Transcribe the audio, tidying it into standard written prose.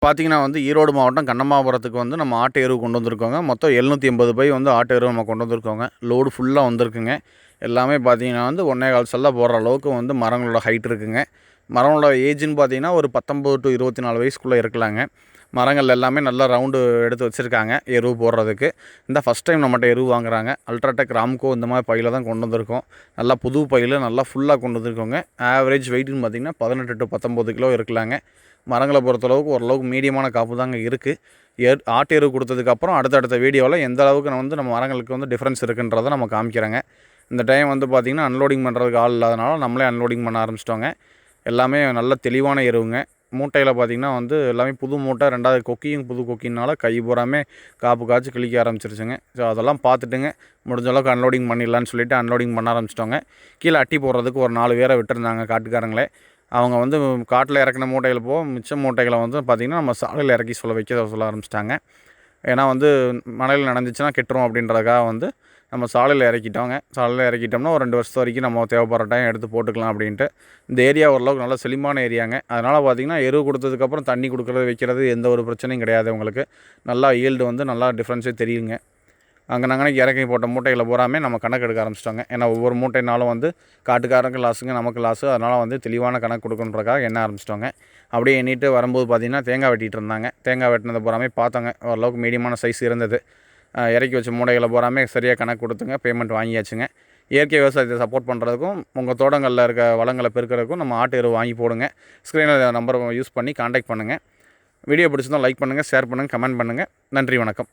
பார்த்தீங்கன்னா ஈரோடு மாவட்டம் கண்ணம்மாபுரத்துக்கு நம்ம ஆட்டு எருவு கொண்டு வந்திருக்கோங்க. மொத்தம் 780 பை ஆட்டு எருவு நம்ம கொண்டு வந்திருக்கோங்க. லோடு ஃபுல்லாக வந்திருக்குங்க. எல்லாமே பார்த்தீங்கன்னா 1.25 சல்ல போடுற அளவுக்கு மரங்களோட ஹைட் இருக்குங்க. மரங்களோட ஏஜ்னு பார்த்தீங்கன்னா ஒரு 19 to 24 வயசுக்குள்ளே இருக்கலாங்க. மரங்கள் எல்லாமே நல்லா ரவுண்டு எடுத்து வச்சுருக்காங்க எருவு போடுறதுக்கு. இந்த ஃபஸ்ட் டைம் நம்மகிட்ட எருவு வாங்குறாங்க. அல்ட்ராடெக், ராம்கோ இந்த மாதிரி பையில் தான் கொண்டு வந்திருக்கோம். நல்லா புது பையில் நல்லா ஃபுல்லாக கொண்டு வந்திருக்கோங்க. ஆவரேஜ் வெயிட்னு பார்த்தீங்கன்னா 18 to 19 கிலோ இருக்கலாங்க. மரங்களை பொறுத்தளவுக்கு ஓரளவுக்கு மீடியமான காப்பு தாங்க இருக்குது. ஆட்டு எருவு கொடுத்ததுக்கப்புறம் அடுத்தடுத்த வீடியோவில் எந்த அளவுக்கு நம்ம மரங்களுக்கு டிஃப்ரென்ஸ் இருக்குன்றதை நம்ம காமிக்கிறேங்க. இந்த டைம் பார்த்திங்கன்னா அன்லோடிங் பண்ணுறதுக்கு ஆள் இல்லாதனால நம்மளே அன்லோடிங் பண்ண ஆரம்பிச்சிட்டோங்க. எல்லாமே நல்ல தெளிவான எருவுங்க. மூட்டையில் பார்த்திங்கன்னா எல்லாமே புது மூட்டை, ரெண்டாவது கொக்கியும் புது கொக்கினால கை பூராமே காப்பு காய்ச்சி கிழிக்க ஆரம்பிச்சிருச்சுங்க. ஸோ அதெல்லாம் பார்த்துட்டுங்க முடிஞ்ச அளவுக்கு அன்லோடிங் பண்ணிடலான்னு சொல்லிவிட்டு அன்லோடிங் பண்ண ஆரம்பிச்சிட்டோங்க. கீழே அட்டி போடுறதுக்கு ஒரு 4 பேரை விட்டுருந்தாங்க காட்டுக்காரங்களே. அவங்க காட்டில் இறக்குன மூட்டைகள் போக மிச்ச மூட்டைகளை பார்த்திங்கன்னா நம்ம சாலையில் இறக்கி சொல்ல ஆரம்பிச்சிட்டாங்க. ஏன்னா மழையில் நனைஞ்சிச்சின்னா கெட்டுரும் அப்படின்றதுக்காக நம்ம சாலையில் இறக்கிட்டோங்க. சாலையில் இறக்கிட்டோம்னா ஒரு 2 வருஷத்து வரைக்கும் நம்ம தேவைப்படுற டைம் எடுத்து போட்டுக்கலாம் அப்படின்ட்டு. இந்த ஏரியா ஓரளவுக்கு நல்ல செழிமான ஏரியாங்க. அதனால் பார்த்திங்கன்னா எருவு கொடுத்ததுக்கப்புறம் தண்ணி கொடுக்குறது, வைக்கிறது எந்த ஒரு பிரச்சனையும் கிடையாது. உங்களுக்கு நல்லா ஈல்டு நல்லா டிஃப்ரென்ஸே தெரியுங்க. அங்கனங்கனைக்கு இறக்கி போட்ட மூட்டைகளை பூராமே நம்ம கணக்கு எடுக்க ஆரம்பிச்சிட்டோங்க. ஏன்னா ஒவ்வொரு மூட்டைனாலும் காட்டுக்காரருக்கு லாஸுங்க, நமக்கு லாஸு. அதனால் தெளிவான கணக்கு கொடுக்கணுன்றக்காக எண்ண ஆரம்பிச்சிட்டோங்க. அப்படியே எண்ணிட்டு வரும்போது பார்த்திங்கன்னா தேங்காய் வெட்டிகிட்டு இருந்தாங்க. தேங்காய் வெட்டினதை பூராமே பார்த்தோங்க. ஓரளவுக்கு மீடியமான சைஸ் இருந்தது. இறக்கி வச்ச மூட்டைகளை பூராமே சரியாக கணக்கு கொடுத்துங்க. பேமெண்ட் வாங்கியாச்சுங்க. இயற்கை விவசாயத்தை சப்போர்ட் பண்ணுறதுக்கும் உங்கள் தோட்டங்களில் இருக்க வளங்களை பெருக்கிறதுக்கும் நம்ம ஆட்டு எருவு வாங்கி போடுங்க. ஸ்க்ரீனில் நம்பரை யூஸ் பண்ணி கான்டாக்ட் பண்ணுங்கள். வீடியோ பிடிச்சிருந்தால் லைக் பண்ணுங்கள், ஷேர் பண்ணுங்கள், கமெண்ட் பண்ணுங்கள். நன்றி, வணக்கம்.